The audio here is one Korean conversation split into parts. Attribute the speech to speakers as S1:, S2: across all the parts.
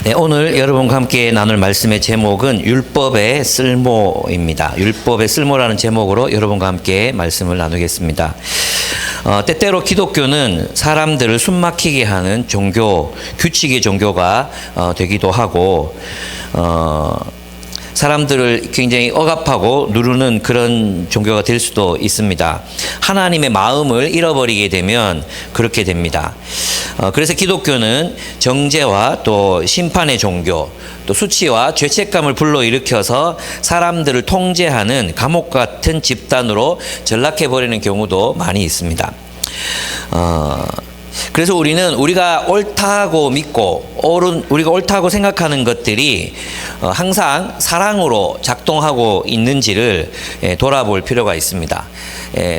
S1: 네, 오늘 여러분과 함께 나눌 말씀의 제목은 율법의 쓸모입니다. 율법의 쓸모라는 제목으로 여러분과 함께 말씀을 나누겠습니다. 때때로 기독교는 사람들을 숨막히게 하는 종교, 규칙의 종교가 되기도 하고 사람들을 굉장히 억압하고 누르는 그런 종교가 될 수도 있습니다. 하나님의 마음을 잃어버리게 되면 그렇게 됩니다. 그래서 기독교는 정죄와 또 심판의 종교, 또 수치와 죄책감을 불러일으켜서 사람들을 통제하는 감옥 같은 집단으로 전락해버리는 경우도 많이 있습니다. 그래서 우리는 우리가 옳다고 믿고 우리가 옳다고 생각하는 것들이 항상 사랑으로 작동하고 있는지를 돌아볼 필요가 있습니다.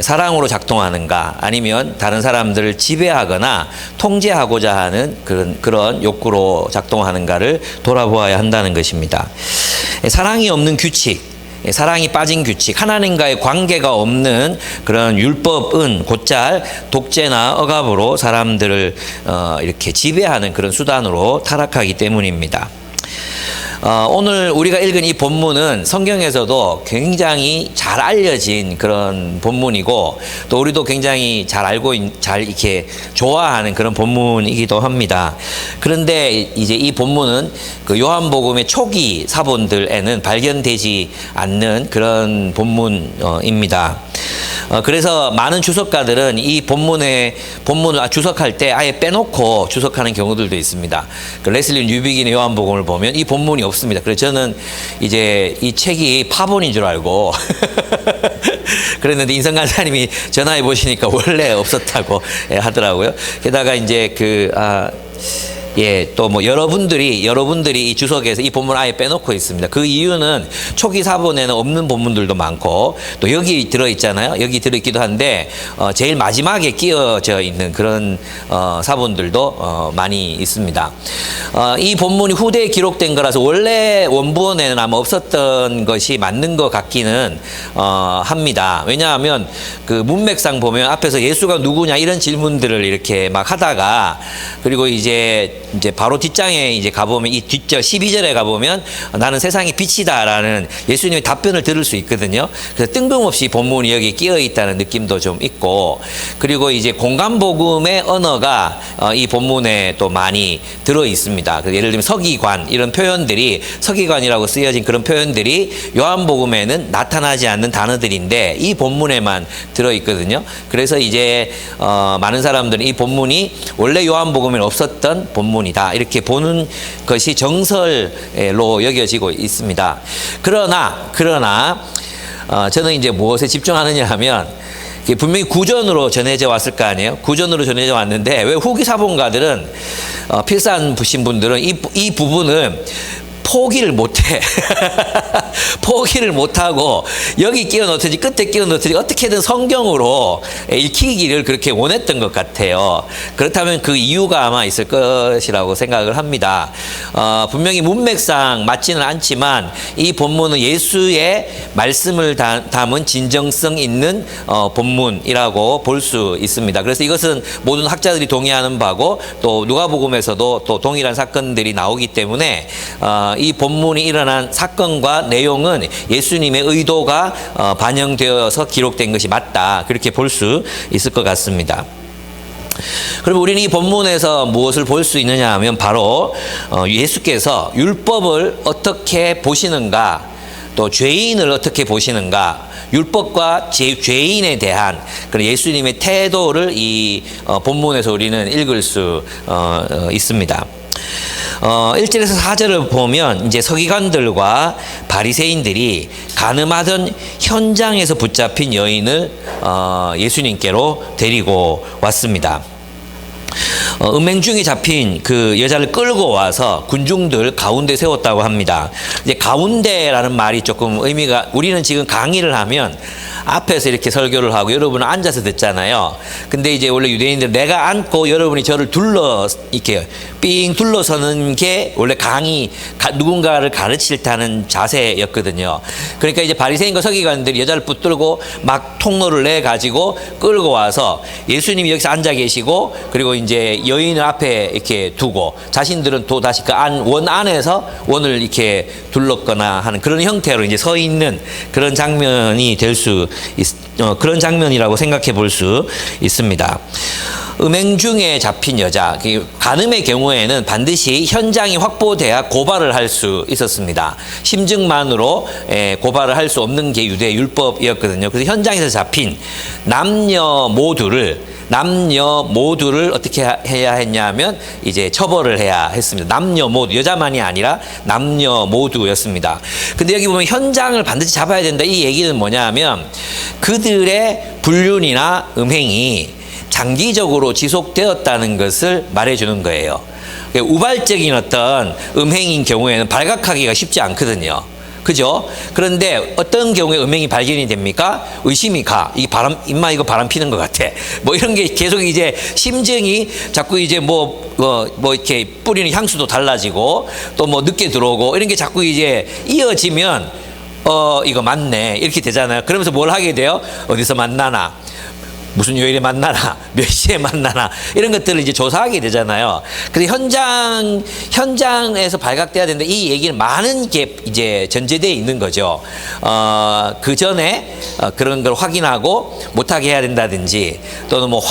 S1: 사랑으로 작동하는가 아니면 다른 사람들을 지배하거나 통제하고자 하는 그런 욕구로 작동하는가를 돌아보아야 한다는 것입니다. 사랑이 없는 규칙, 사랑이 빠진 규칙, 하나님과의 관계가 없는 그런 율법은 곧잘 독재나 억압으로 사람들을 이렇게 지배하는 그런 수단으로 타락하기 때문입니다. 오늘 우리가 읽은 이 본문은 성경에서도 굉장히 잘 알려진 그런 본문이고 또 우리도 굉장히 잘 이렇게 좋아하는 그런 본문이기도 합니다. 그런데 이제 이 본문은 그 요한복음의 초기 사본들에는 발견되지 않는 그런 본문입니다. 그래서 많은 주석가들은 이 본문을 주석할 때 아예 빼놓고 주석하는 경우들도 있습니다. 그 레슬리 뉴비긴의 요한복음을 보면 이 본문이 없습니다. 그래서 저는 이제 이 책이 파본인 줄 알고 그랬는데 인성 간사님이 전화해 보시니까 원래 없었다고 하더라고요. 게다가 이제 또 뭐 여러분들이 이 주석에서 이 본문을 아예 빼놓고 있습니다. 그 이유는 초기 사본에는 없는 본문들도 많고 또 여기 들어있잖아요. 여기 들어있기도 한데 제일 마지막에 끼어져 있는 그런 사본들도 많이 있습니다. 이 본문이 후대에 기록된 거라서 원래 원본에는 아마 없었던 것이 맞는 것 같기는 합니다. 왜냐하면 그 문맥상 보면 앞에서 예수가 누구냐 이런 질문들을 이렇게 막 하다가 그리고 이제 바로 뒷장에 이제 가보면 이 뒷절 12절에 가보면 나는 세상의 빛이다라는 예수님의 답변을 들을 수 있거든요. 그래서 뜬금없이 본문이 여기 끼어 있다는 느낌도 좀 있고 그리고 이제 공간복음의 언어가 이 본문에 또 많이 들어 있습니다. 예를 들면 서기관 이런 표현들이 서기관이라고 쓰여진 그런 표현들이 요한복음에는 나타나지 않는 단어들인데 이 본문에만 들어 있거든요. 그래서 이제 많은 사람들은 이 본문이 원래 요한복음에 없었던 본문이다 이렇게 보는 것이 정설로 여겨지고 있습니다. 그러나 저는 이제 무엇에 집중하느냐 하면 분명히 구전으로 전해져 왔을 거 아니에요. 구전으로 전해져 왔는데 왜 후기 사본가들은 필사하신 분들은 이 부분을 포기를 못해. 포기를 못하고 여기 끼워 넣든지 끝에 끼워 넣든지 어떻게든 성경으로 읽히기를 그렇게 원했던 것 같아요. 그렇다면 그 이유가 아마 있을 것이라고 생각을 합니다. 분명히 문맥상 맞지는 않지만 이 본문은 예수의 말씀을 담은 진정성 있는 본문이라고 볼 수 있습니다. 그래서 이것은 모든 학자들이 동의하는 바고 또 누가복음에서도 또 동일한 사건들이 나오기 때문에 이 본문이 일어난 사건과 내용은 예수님의 의도가 반영되어서 기록된 것이 맞다. 그렇게 볼 수 있을 것 같습니다. 그럼 우리는 이 본문에서 무엇을 볼 수 있느냐 하면 바로 예수께서 율법을 어떻게 보시는가 또 죄인을 어떻게 보시는가 율법과 죄인에 대한 그런 예수님의 태도를 이 본문에서 우리는 읽을 수 있습니다. 1절에서 4절을 보면 이제 서기관들과 바리새인들이 가늠하던 현장에서 붙잡힌 여인을 예수님께로 데리고 왔습니다. 음행 중에 잡힌 그 여자를 끌고 와서 군중들 가운데 세웠다고 합니다. 이제 가운데라는 말이 조금 의미가 우리는 지금 강의를 하면 앞에서 이렇게 설교를 하고 여러분은 앉아서 듣잖아요. 근데 이제 원래 유대인들은 내가 앉고 여러분이 저를 이렇게 삥 둘러서는 게 원래 누군가를 가르칠 때 하는 자세였거든요. 그러니까 이제 바리새인과 서기관들이 여자를 붙들고 막 통로를 내 가지고 끌고 와서 예수님이 여기서 앉아 계시고, 그리고 이제 여인을 앞에 이렇게 두고 자신들은 또 다시 그 원 안에서 원을 이렇게 둘렀거나 하는 그런 형태로 이제 서 있는 그런 장면이 그런 장면이라고 생각해 볼 수 있습니다. 음행 중에 잡힌 여자, 간음의 경우에는 반드시 현장이 확보돼야 고발을 할 수 있었습니다. 심증만으로 고발을 할 수 없는 게 유대 율법이었거든요. 그래서 현장에서 잡힌 남녀 모두를 어떻게 해야 했냐면 이제 처벌을 해야 했습니다. 남녀 모두, 여자만이 아니라 남녀 모두였습니다. 근데 여기 보면 현장을 반드시 잡아야 된다, 이 얘기는 뭐냐면 그들의 불륜이나 음행이 장기적으로 지속되었다는 것을 말해주는 거예요. 우발적인 어떤 음행인 경우에는 발각하기가 쉽지 않거든요. 그죠? 그런데 어떤 경우에 음행이 발견이 됩니까? 의심이 가. 이거 바람 피는 것 같아. 뭐 이런 게 계속 이제 심증이 자꾸 이제 뭐 이렇게 뿌리는 향수도 달라지고 또 뭐 늦게 들어오고 이런 게 자꾸 이제 이어지면 이거 맞네. 이렇게 되잖아요. 그러면서 뭘 하게 돼요? 어디서 만나나? 무슨 요일에 만나나, 몇 시에 만나나, 이런 것들을 이제 조사하게 되잖아요. 그래서 현장에서 발각돼야 된다, 이 얘기는 많은 게 이제 전제되어 있는 거죠. 그 전에 그런 걸 확인하고 못하게 해야 된다든지, 또는 뭐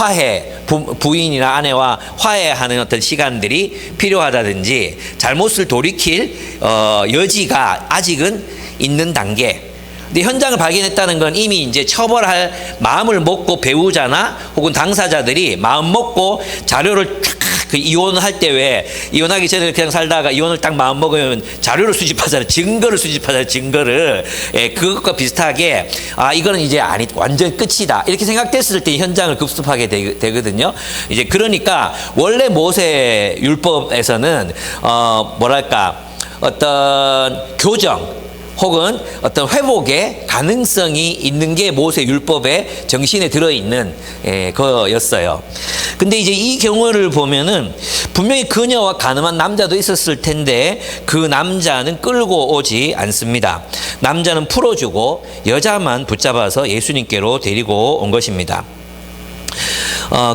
S1: 부인이나 아내와 화해하는 어떤 시간들이 필요하다든지, 잘못을 돌이킬 여지가 아직은 있는 단계. 근데 현장을 발견했다는 건 이미 이제 처벌할 마음을 먹고 배우자나 혹은 당사자들이 마음 먹고 자료를 이혼할 때 왜 이혼하기 전에 그냥 살다가 이혼을 딱 마음 먹으면 자료를 수집하잖아요. 증거를 수집하잖아요. 증거를. 그것과 비슷하게 이거는 이제 완전 끝이다, 이렇게 생각됐을 때 현장을 급습하게 되거든요. 이제 그러니까 원래 모세 율법에서는 어떤 교정 혹은 어떤 회복의 가능성이 있는 게 모세 율법의 정신에 들어있는 거였어요. 근데 이제 이 경우를 보면은 분명히 그녀와 가늠한 남자도 있었을 텐데 그 남자는 끌고 오지 않습니다. 남자는 풀어주고 여자만 붙잡아서 예수님께로 데리고 온 것입니다.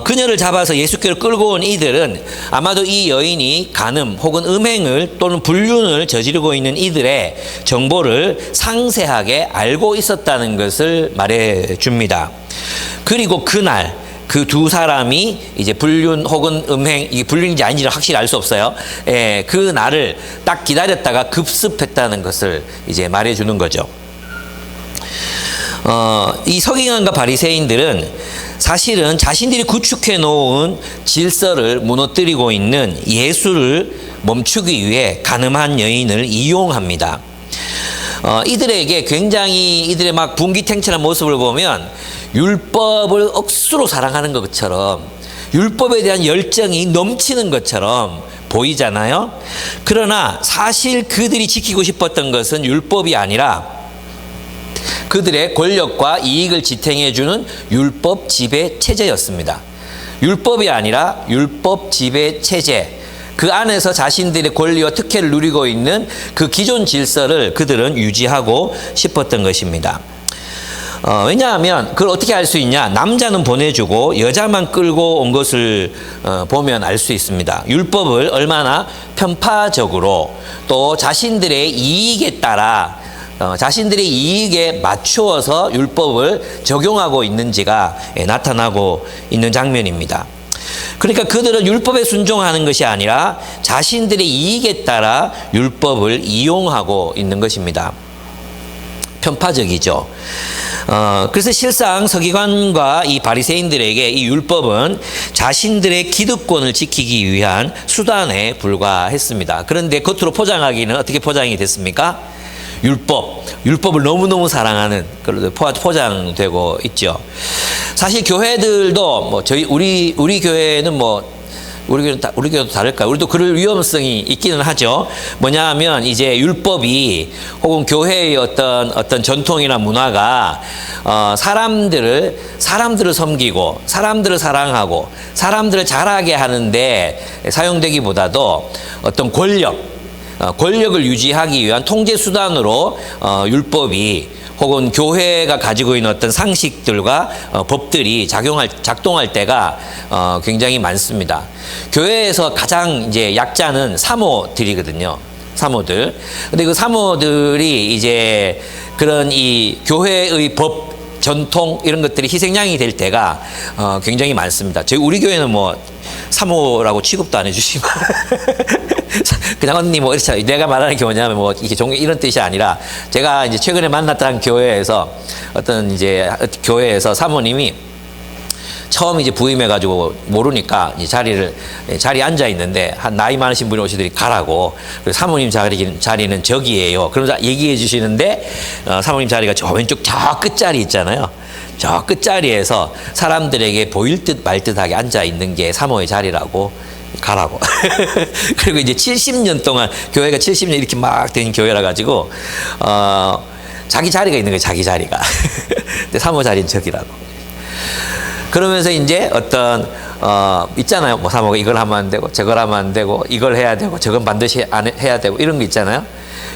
S1: 그녀를 잡아서 예수께로 끌고 온 이들은 아마도 이 여인이 간음 혹은 음행을 또는 불륜을 저지르고 있는 이들의 정보를 상세하게 알고 있었다는 것을 말해 줍니다. 그리고 그날 그 두 사람이 이제 불륜 혹은 음행, 이게 불륜인지 아닌지 확실히 알 수 없어요. 그 날을 딱 기다렸다가 급습했다는 것을 이제 말해 주는 거죠. 이 서기관과 바리새인들은 사실은 자신들이 구축해 놓은 질서를 무너뜨리고 있는 예수를 멈추기 위해 간음한 여인을 이용합니다. 이들에게 굉장히 이들의 막 분기탱천한 모습을 보면 율법을 억수로 사랑하는 것처럼, 율법에 대한 열정이 넘치는 것처럼 보이잖아요. 그러나 사실 그들이 지키고 싶었던 것은 율법이 아니라 그들의 권력과 이익을 지탱해주는 율법 지배 체제였습니다. 율법이 아니라 율법 지배 체제, 그 안에서 자신들의 권리와 특혜를 누리고 있는 그 기존 질서를 그들은 유지하고 싶었던 것입니다. 왜냐하면 그걸 어떻게 알 수 있냐? 남자는 보내주고 여자만 끌고 온 것을 보면 알 수 있습니다. 율법을 얼마나 편파적으로 또 자신들의 이익에 따라 자신들의 이익에 맞추어서 율법을 적용하고 있는지가 나타나고 있는 장면입니다. 그러니까 그들은 율법에 순종하는 것이 아니라 자신들의 이익에 따라 율법을 이용하고 있는 것입니다. 편파적이죠. 그래서 실상 서기관과 이 바리새인들에게 이 율법은 자신들의 기득권을 지키기 위한 수단에 불과했습니다. 그런데 겉으로 포장하기는 어떻게 포장이 됐습니까? 율법을 너무너무 사랑하는 그런 포장되고 있죠. 사실 교회들도 우리 교회는 우리 교도 다를까요? 우리도 그럴 위험성이 있기는 하죠. 뭐냐 하면 이제 율법이 혹은 교회의 어떤 전통이나 문화가 사람들을 섬기고 사람들을 사랑하고 사람들을 잘하게 하는데 사용되기보다도 어떤 권력을 유지하기 위한 통제 수단으로 율법이 혹은 교회가 가지고 있는 어떤 상식들과 법들이 작동할 때가 굉장히 많습니다. 교회에서 가장 이제 약자는 사모들이거든요. 사모들. 근데 그 사모들이 이제 그런 이 교회의 법, 전통 이런 것들이 희생양이 될 때가 굉장히 많습니다. 우리 교회는 뭐 사모라고 취급도 안 해주시고 그냥 언니 뭐 이렇게 내가 말하는 게 뭐냐면 뭐 이게 이런 뜻이 아니라 제가 이제 최근에 만났던 교회에서 어떤 이제 교회에서 사모님이 처음 이제 부임해가지고 모르니까 자리에 앉아 있는데 한 나이 많으신 분이 오시더니 가라고. 그래서 사모님 자리는 저기예요. 그러면서 얘기해 주시는데 사모님 자리가 저 왼쪽 저 끝자리 있잖아요. 저 끝자리에서 사람들에게 보일 듯 말 듯하게 앉아 있는 게 사모의 자리라고. 가라고. 그리고 이제 70년 동안 교회가 70년 이렇게 막 된 교회라 가지고 자기 자리가 있는 거예요. 자기 자리가. 근데 사모 자리는 저기라고. 그러면서 이제 어떤 있잖아요. 뭐 사모가 이걸 하면 안 되고 저걸 하면 안 되고 이걸 해야 되고 저건 반드시 해야 되고 이런 거 있잖아요.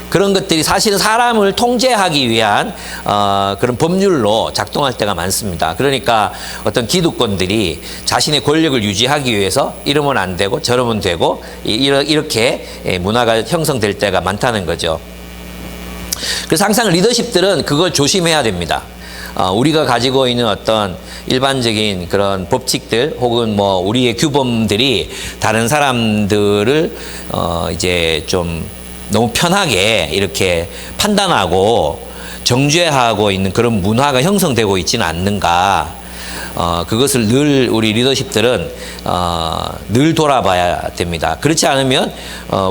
S1: 그런 것들이 사실은 사람을 통제하기 위한 그런 법률로 작동할 때가 많습니다. 그러니까 어떤 기득권들이 자신의 권력을 유지하기 위해서 이러면 안 되고 저러면 되고 이렇게 문화가 형성될 때가 많다는 거죠. 그래서 항상 리더십들은 그걸 조심해야 됩니다. 우리가 가지고 있는 어떤 일반적인 그런 법칙들 혹은 뭐 우리의 규범들이 다른 사람들을 이제 좀 너무 편하게 이렇게 판단하고 정죄하고 있는 그런 문화가 형성되고 있지는 않는가. 그것을 늘 우리 리더십들은 늘 돌아봐야 됩니다. 그렇지 않으면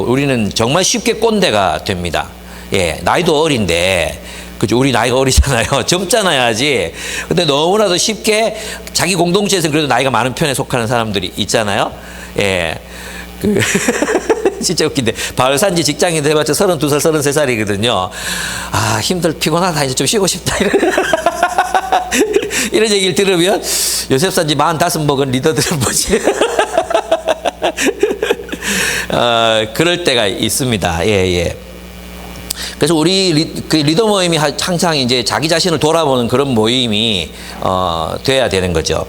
S1: 우리는 정말 쉽게 꼰대가 됩니다. 예, 나이도 어린데 그죠? 우리 나이가 어리잖아요. 젊잖아요, 아직. 근데 너무나도 쉽게 자기 공동체에서는 그래도 나이가 많은 편에 속하는 사람들이 있잖아요. 예. 진짜 웃긴데 바울산지 직장인들 해봤자 32살, 33살이거든요. 아, 피곤하다. 이제 좀 쉬고 싶다. 이런 얘기를 들으면 요셉산지 45 먹은 리더들은 뭐지? 그럴 때가 있습니다. 예, 예. 그래서 우리 리더 모임이 항상 이제 자기 자신을 돌아보는 그런 모임이 돼야 되는 거죠.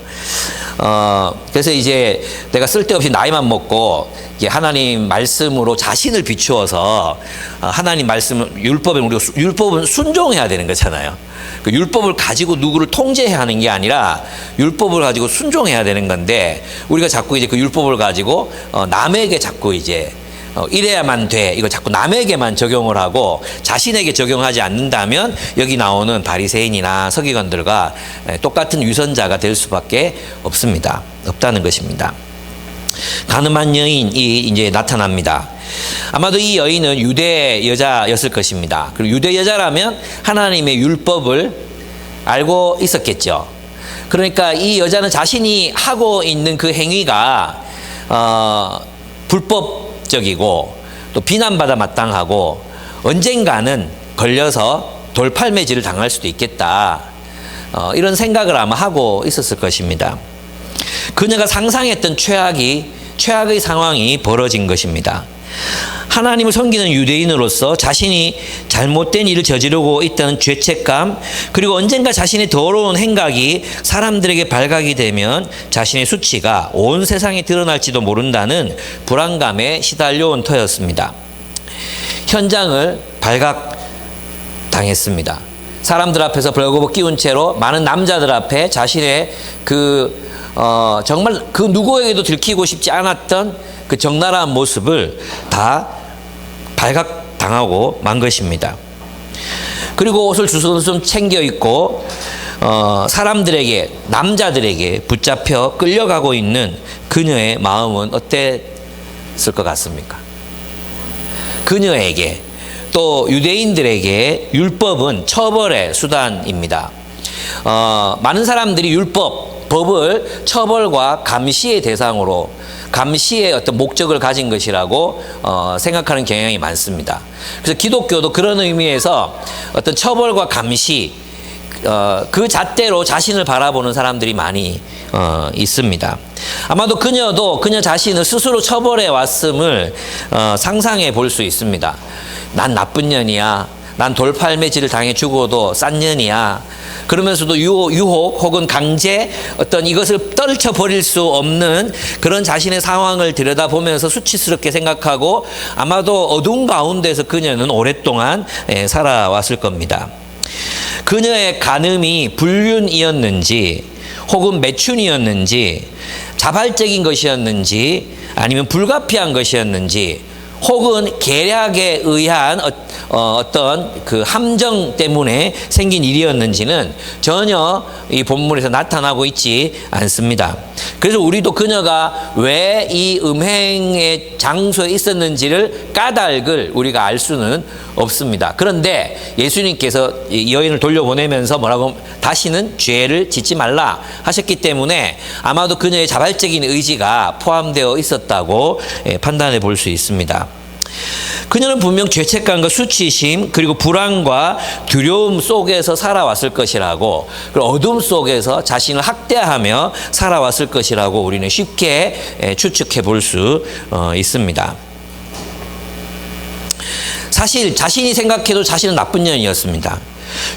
S1: 그래서 이제 내가 쓸데없이 나이만 먹고 하나님 말씀으로 자신을 비추어서 하나님 말씀 율법은 순종해야 되는 거잖아요. 그 율법을 가지고 누구를 통제해야 하는 게 아니라 율법을 가지고 순종해야 되는 건데 우리가 자꾸 이제 그 율법을 가지고 남에게 자꾸 이제 이래야만 돼. 이거 자꾸 남에게만 적용을 하고 자신에게 적용하지 않는다면 여기 나오는 바리새인이나 서기관들과 똑같은 위선자가 될 수밖에 없다는 것입니다. 가늠한 여인이 이제 나타납니다. 아마도 이 여인은 유대 여자였을 것입니다. 그리고 유대 여자라면 하나님의 율법을 알고 있었겠죠. 그러니까 이 여자는 자신이 하고 있는 그 행위가 불법적이고 또 비난받아 마땅하고 언젠가는 걸려서 돌팔매질을 당할 수도 있겠다. 이런 생각을 아마 하고 있었을 것입니다. 그녀가 상상했던 최악의 상황이 벌어진 것입니다. 하나님을 섬기는 유대인으로서 자신이 잘못된 일을 저지르고 있다는 죄책감, 그리고 언젠가 자신의 더러운 행각이 사람들에게 발각이 되면 자신의 수치가 온 세상에 드러날지도 모른다는 불안감에 시달려온 터였습니다. 현장을 발각당했습니다. 사람들 앞에서 벌거벗 끼운 채로 많은 남자들 앞에 자신의 정말 그 누구에게도 들키고 싶지 않았던 그 적나라한 모습을 다 발각당하고 만 것입니다. 그리고 옷을 주섬주섬 챙겨 입고 사람들에게, 남자들에게 붙잡혀 끌려가고 있는 그녀의 마음은 어땠을 것 같습니까? 그녀에게 또 유대인들에게 율법은 처벌의 수단입니다. 많은 사람들이 율법, 법을 처벌과 감시의 대상으로 감시의 어떤 목적을 가진 것이라고 생각하는 경향이 많습니다. 그래서 기독교도 그런 의미에서 어떤 처벌과 감시 그 잣대로 자신을 바라보는 사람들이 많이 있습니다. 아마도 그녀도 그녀 자신을 스스로 처벌해 왔음을 상상해 볼 수 있습니다. 난 나쁜 년이야. 난 돌팔매질을 당해 죽어도 싼 년이야. 그러면서도 유혹 혹은 강제 어떤 이것을 떨쳐버릴 수 없는 그런 자신의 상황을 들여다보면서 수치스럽게 생각하고 아마도 어두운 가운데서 그녀는 오랫동안 살아왔을 겁니다. 그녀의 간음이 불륜이었는지 혹은 매춘이었는지 자발적인 것이었는지 아니면 불가피한 것이었는지 혹은 계략에 의한 어떤 그 함정 때문에 생긴 일이었는지는 전혀 이 본문에서 나타나고 있지 않습니다. 그래서 우리도 그녀가 왜 이 음행의 장소에 있었는지를 까닭을 우리가 알 수는 없습니다. 그런데 예수님께서 이 여인을 돌려보내면서 뭐라고 다시는 죄를 짓지 말라 하셨기 때문에 아마도 그녀의 자발적인 의지가 포함되어 있었다고 판단해 볼 수 있습니다. 그녀는 분명 죄책감과 수치심 그리고 불안과 두려움 속에서 살아왔을 것이라고 그리고 어둠 속에서 자신을 학대하며 살아왔을 것이라고 우리는 쉽게 추측해 볼 수 있습니다. 사실 자신이 생각해도 자신은 나쁜 년이었습니다.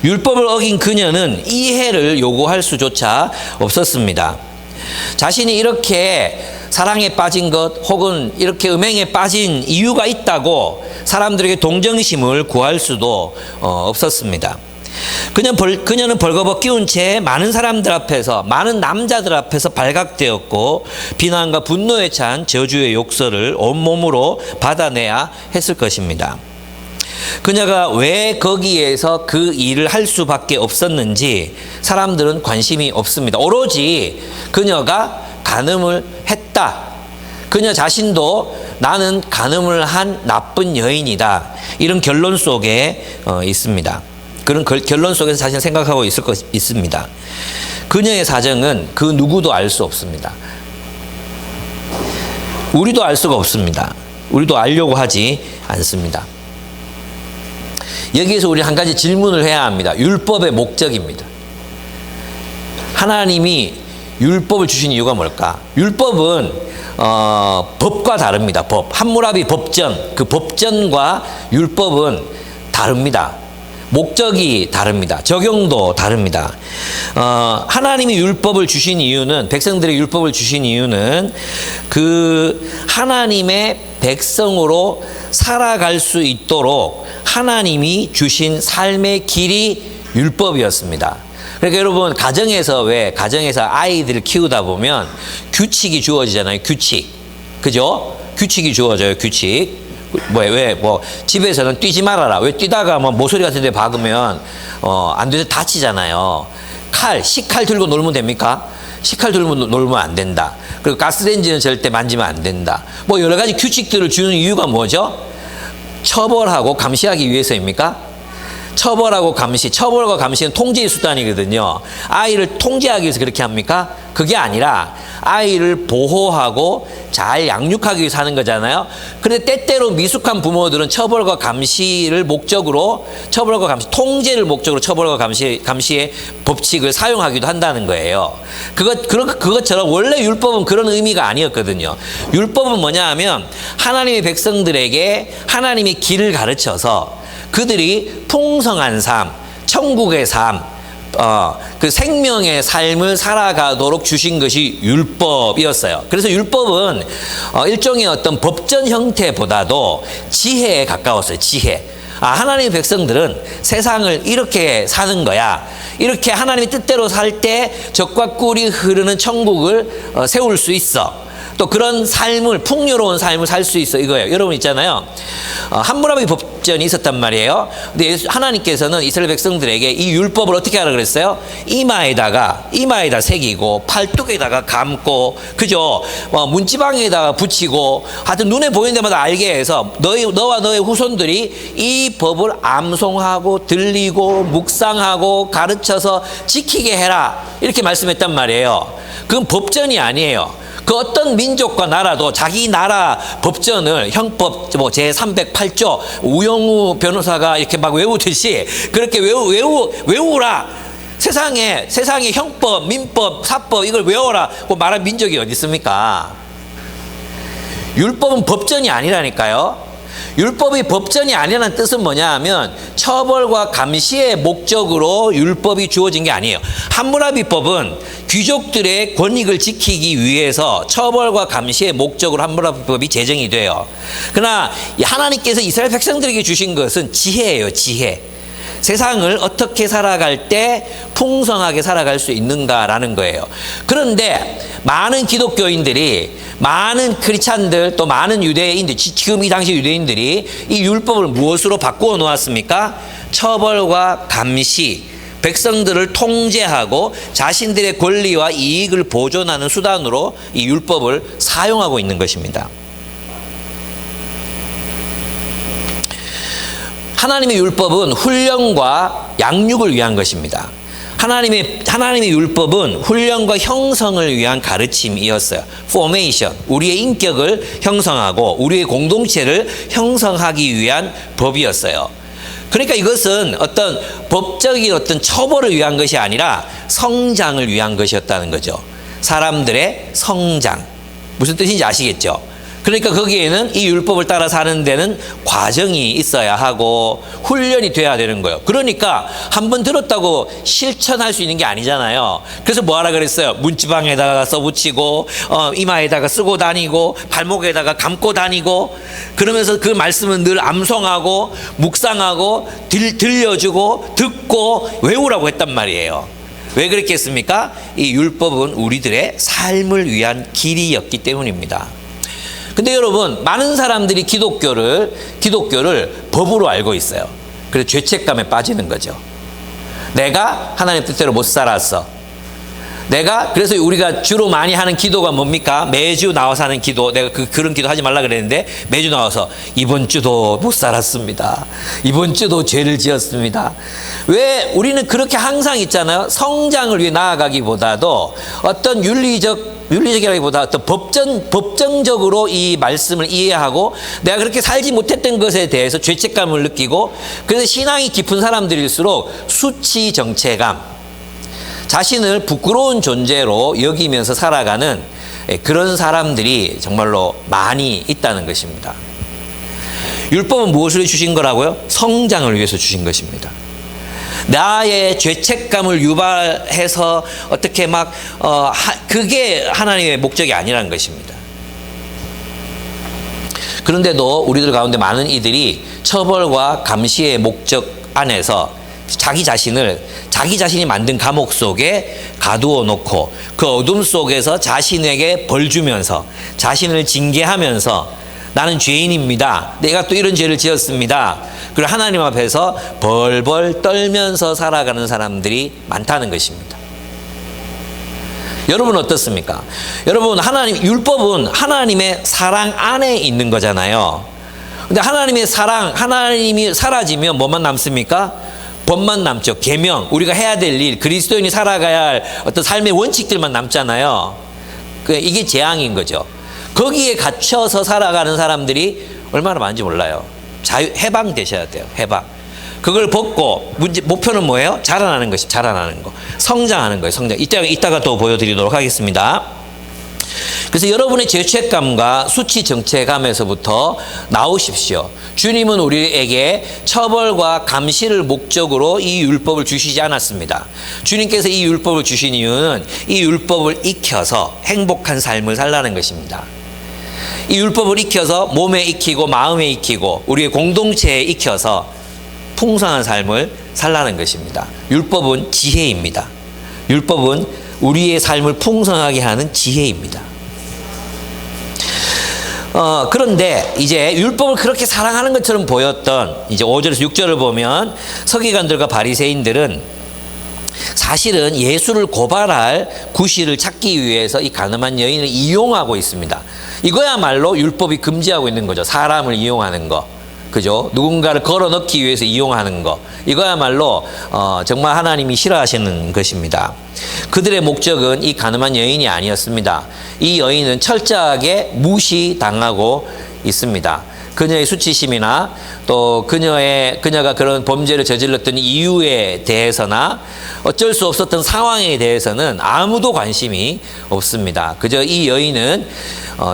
S1: 율법을 어긴 그녀는 이해를 요구할 수조차 없었습니다. 자신이 이렇게 사랑에 빠진 것 혹은 이렇게 음행에 빠진 이유가 있다고 사람들에게 동정심을 구할 수도 없었습니다. 그녀는 벌거벗 끼운 채 많은 사람들 앞에서 많은 남자들 앞에서 발각되었고 비난과 분노에 찬 저주의 욕설을 온몸으로 받아내야 했을 것입니다. 그녀가 왜 거기에서 그 일을 할 수밖에 없었는지 사람들은 관심이 없습니다. 오로지 그녀가 간음을 했다. 그녀 자신도 나는 간음을 한 나쁜 여인이다. 이런 결론 속에 있습니다. 그런 결론 속에서 자신을 생각하고 있습니다. 그녀의 사정은 그 누구도 알 수 없습니다. 우리도 알 수가 없습니다. 우리도 알려고 하지 않습니다. 여기에서 우리 한 가지 질문을 해야 합니다. 율법의 목적입니다. 하나님이 율법을 주신 이유가 뭘까? 율법은 법과 다릅니다. 법. 함무라비 법전. 그 법전과 율법은 다릅니다. 목적이 다릅니다. 적용도 다릅니다. 하나님이 율법을 주신 이유는 백성들에게 율법을 주신 이유는 그 하나님의 백성으로 살아갈 수 있도록 하나님이 주신 삶의 길이 율법이었습니다. 그러니까 여러분 가정에서 아이들을 키우다 보면 규칙이 주어지잖아요. 규칙. 그죠? 규칙이 주어져요. 규칙. 집에서는 뛰지 말아라. 왜 뛰다가 모서리 같은 데 박으면 안 돼서 다치잖아요. 식칼 들고 놀면 됩니까? 식칼 들고 놀면 안 된다. 그리고 가스레인지는 절대 만지면 안 된다. 여러 가지 규칙들을 주는 이유가 뭐죠? 처벌하고 감시하기 위해서입니까? 처벌과 감시는 통제의 수단이거든요. 아이를 통제하기 위해서 그렇게 합니까? 그게 아니라 아이를 보호하고 잘 양육하기 위해서 하는 거잖아요. 그런데 때때로 미숙한 부모들은 통제를 목적으로 처벌과 감시의 법칙을 사용하기도 한다는 거예요. 그것처럼 원래 율법은 그런 의미가 아니었거든요. 율법은 뭐냐 하면 하나님의 백성들에게 하나님의 길을 가르쳐서 그들이 풍성한 삶, 천국의 삶, 그 생명의 삶을 살아가도록 주신 것이 율법이었어요. 그래서 율법은 일종의 어떤 법전 형태보다도 지혜에 가까웠어요. 지혜. 하나님의 백성들은 세상을 이렇게 사는 거야. 이렇게 하나님의 뜻대로 살 때 젖과 꿀이 흐르는 천국을 세울 수 있어. 또 그런 풍요로운 삶을 살 수 있어. 이거예요. 여러분 있잖아요. 함무라비 법전이 있었단 말이에요. 근데 하나님께서는 이스라엘 백성들에게 이 율법을 어떻게 하라 그랬어요? 이마에다 새기고 팔뚝에다가 감고, 그죠? 문지방에다가 붙이고, 하여튼 눈에 보이는 데마다 알게 해서 너와 너의 후손들이 이 법을 암송하고 들리고 묵상하고 가르쳐서 지키게 해라, 이렇게 말씀했단 말이에요. 그건 법전이 아니에요. 그 어떤 민족과 나라도 자기 나라 법전을 형법 제308조 우영우 변호사가 이렇게 막 외우듯이 그렇게 외우라. 세상에 형법, 민법, 사법 이걸 외워라고 말한 민족이 어디 있습니까? 율법은 법전이 아니라니까요. 율법이 법전이 아니라는 뜻은 뭐냐 하면 처벌과 감시의 목적으로 율법이 주어진 게 아니에요. 함무라비법은 귀족들의 권익을 지키기 위해서 처벌과 감시의 목적으로 함무라비법이 제정이 돼요. 그러나 하나님께서 이스라엘 백성들에게 주신 것은 지혜예요. 지혜. 세상을 어떻게 살아갈 때 풍성하게 살아갈 수 있는가라는 거예요. 그런데 많은 기독교인들이, 많은 크리스찬들, 또 많은 유대인들, 지금 이 당시 유대인들이 이 율법을 무엇으로 바꾸어 놓았습니까? 처벌과 감시, 백성들을 통제하고 자신들의 권리와 이익을 보존하는 수단으로 이 율법을 사용하고 있는 것입니다. 하나님의 율법은 훈련과 양육을 위한 것입니다. 하나님의 율법은 훈련과 형성을 위한 가르침이었어요. 포메이션, 우리의 인격을 형성하고 우리의 공동체를 형성하기 위한 법이었어요. 그러니까 이것은 어떤 법적인 어떤 처벌을 위한 것이 아니라 성장을 위한 것이었다는 거죠. 사람들의 성장. 무슨 뜻인지 아시겠죠? 그러니까 거기에는 이 율법을 따라 사는 데는 과정이 있어야 하고 훈련이 돼야 되는 거예요. 그러니까 한번 들었다고 실천할 수 있는 게 아니잖아요. 그래서 뭐 하라 그랬어요? 문지방에다가 써붙이고 이마에다가 쓰고 다니고 발목에다가 감고 다니고, 그러면서 그 말씀은 늘 암송하고 묵상하고 들려주고 듣고 외우라고 했단 말이에요. 왜 그랬겠습니까? 이 율법은 우리들의 삶을 위한 길이었기 때문입니다. 근데 여러분, 많은 사람들이 기독교를 법으로 알고 있어요. 그래서 죄책감에 빠지는 거죠. 내가 하나님 뜻대로 못 살았어. 그래서 우리가 주로 많이 하는 기도가 뭡니까? 매주 나와서 하는 기도. 내가 그런 기도 하지 말라 그랬는데 매주 나와서 이번 주도 못 살았습니다. 이번 주도 죄를 지었습니다. 왜 우리는 그렇게 항상 있잖아요. 성장을 위해 나아가기보다도 어떤 윤리적이라기보다 어떤 법정적으로 이 말씀을 이해하고 내가 그렇게 살지 못했던 것에 대해서 죄책감을 느끼고, 그래서 신앙이 깊은 사람들일수록 수치 정체감, 자신을 부끄러운 존재로 여기면서 살아가는 그런 사람들이 정말로 많이 있다는 것입니다. 율법은 무엇을 주신 거라고요? 성장을 위해서 주신 것입니다. 나의 죄책감을 유발해서 어떻게 그게 하나님의 목적이 아니라는 것입니다. 그런데도 우리들 가운데 많은 이들이 처벌과 감시의 목적 안에서 자기 자신이 만든 감옥 속에 가두어 놓고 그 어둠 속에서 자신에게 벌 주면서 자신을 징계하면서 나는 죄인입니다. 내가 또 이런 죄를 지었습니다. 그리고 하나님 앞에서 벌벌 떨면서 살아가는 사람들이 많다는 것입니다. 여러분 어떻습니까? 여러분, 율법은 하나님의 사랑 안에 있는 거잖아요. 근데 하나님의 사랑, 하나님이 사라지면 뭐만 남습니까? 법만 남죠. 계명, 우리가 해야 될 일, 그리스도인이 살아가야 할 어떤 삶의 원칙들만 남잖아요. 이게 재앙인 거죠. 거기에 갇혀서 살아가는 사람들이 얼마나 많은지 몰라요. 해방되셔야 돼요. 해방. 그걸 벗고 목표는 뭐예요? 자라나는 것이, 자라나는 거. 성장하는 거예요. 성장. 이따가 또 보여드리도록 하겠습니다. 그래서 여러분의 죄책감과 수치 정체감에서부터 나오십시오. 주님은 우리에게 처벌과 감시를 목적으로 이 율법을 주시지 않았습니다. 주님께서 이 율법을 주신 이유는 이 율법을 익혀서 행복한 삶을 살라는 것입니다. 이 율법을 익혀서 몸에 익히고 마음에 익히고 우리의 공동체에 익혀서 풍성한 삶을 살라는 것입니다. 율법은 지혜입니다. 율법은 우리의 삶을 풍성하게 하는 지혜입니다. 그런데 이제 율법을 그렇게 사랑하는 것처럼 보였던 이제 5절에서 6절을 보면 서기관들과 바리새인들은 사실은 예수를 고발할 구실을 찾기 위해서 이 가늠한 여인을 이용하고 있습니다. 이거야말로 율법이 금지하고 있는 거죠. 사람을 이용하는 거. 그죠? 누군가를 걸어 넣기 위해서 이용하는 거. 이거야말로 정말 하나님이 싫어하시는 것입니다. 그들의 목적은 이 가늠한 여인이 아니었습니다. 이 여인은 철저하게 무시당하고 있습니다. 그녀의 수치심이나 또 그녀가 그런 범죄를 저질렀던 이유에 대해서나 어쩔 수 없었던 상황에 대해서는 아무도 관심이 없습니다. 그저 이 여인은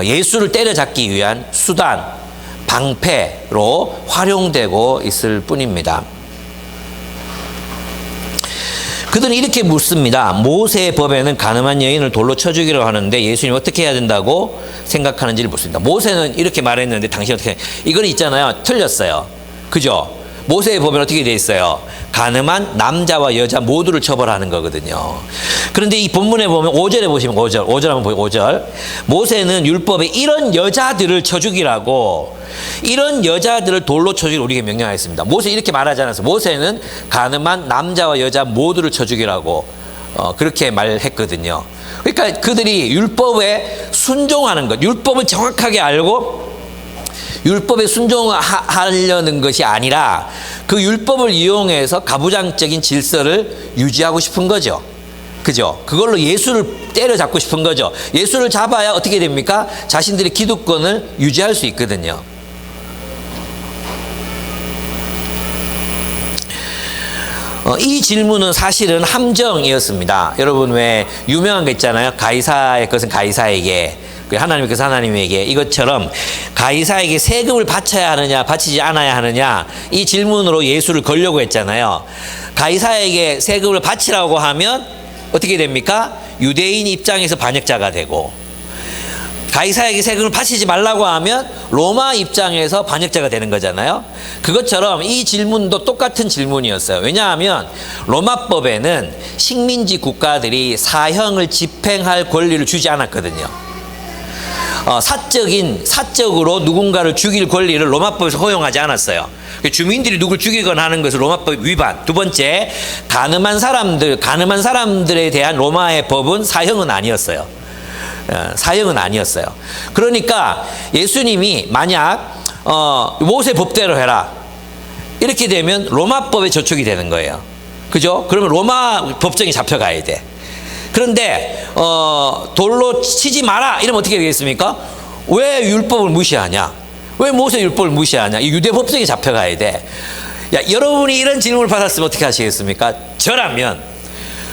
S1: 예수를 때려잡기 위한 수단, 방패로 활용되고 있을 뿐입니다. 그들은 이렇게 묻습니다. 모세의 법에는 가늠한 여인을 돌로 쳐 죽이라고 하는데 예수님 어떻게 해야 된다고 생각하는지를 묻습니다. 모세는 이렇게 말했는데 당신 어떻게 이건 있잖아요. 틀렸어요. 그죠? 모세의 법에는 어떻게 되어 있어요? 가늠한 남자와 여자 모두를 처벌하는 거거든요. 그런데 이 본문에 보면 5절에 보시면 5절 한번 보세요. 5절. 모세는 율법에 이런 여자들을 쳐 죽이라고 이런 여자들을 돌로 쳐 죽이라고 우리에게 명령하였습니다. 모세 이렇게 말하지 않았어요. 모세는 가늠한 남자와 여자 모두를 쳐 죽이라고 그렇게 말했거든요. 그러니까 그들이 율법에 순종하는 것, 율법을 정확하게 알고 율법에 순종하려는 것이 아니라 그 율법을 이용해서 가부장적인 질서를 유지하고 싶은 거죠. 그죠? 그걸로 예수를 때려잡고 싶은 거죠. 예수를 잡아야 어떻게 됩니까? 자신들의 기득권을 유지할 수 있거든요. 이 질문은 사실은 함정이었습니다. 여러분 왜 유명한 거 있잖아요. 가이사의 것은 가이사에게, 하나님의 것은 하나님에게. 이것처럼 가이사에게 세금을 바쳐야 하느냐 바치지 않아야 하느냐 이 질문으로 예수를 걸려고 했잖아요. 가이사에게 세금을 바치라고 하면 어떻게 됩니까? 유대인 입장에서 반역자가 되고, 가이사에게 세금을 바치지 말라고 하면 로마 입장에서 반역자가 되는 거잖아요. 그것처럼 이 질문도 똑같은 질문이었어요. 왜냐하면 로마법에는 식민지 국가들이 사형을 집행할 권리를 주지 않았거든요. 사적으로 누군가를 죽일 권리를 로마법에서 허용하지 않았어요. 주민들이 누굴 죽이거나 하는 것은 로마법 위반. 두 번째, 가늠한 사람들에 대한 로마의 법은 사형은 아니었어요. 사형은 아니었어요. 그러니까 예수님이 만약 모세 법대로 해라 이렇게 되면 로마법에 저촉이 되는 거예요. 그죠? 그러면 로마 법정에 잡혀가야 돼. 그런데 돌로 치지 마라 이러면 어떻게 되겠습니까? 왜 율법을 무시하냐? 왜 모세 율법을 무시하냐? 이 유대 법정에 잡혀가야 돼. 야, 여러분이 이런 질문을 받았으면 어떻게 하시겠습니까? 저라면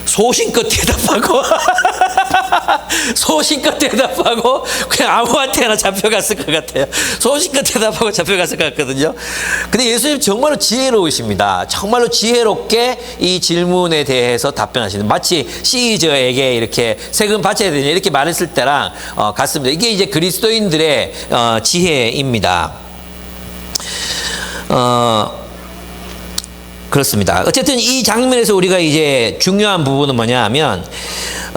S1: 소신껏 대답하고 소신껏 대답하고 그냥 아무한테나 잡혀갔을 것 같아요. 소신껏 대답하고 잡혀갔을 것 같거든요. 근데 예수님 정말로 지혜로우십니다. 정말로 지혜롭게 이 질문에 대해서 답변하시는, 마치 시저에게 이렇게 세금 바쳐야 되냐 이렇게 말했을 때랑 같습니다. 이게 이제 그리스도인들의 지혜입니다. 그렇습니다. 어쨌든 이 장면에서 우리가 이제 중요한 부분은 뭐냐 하면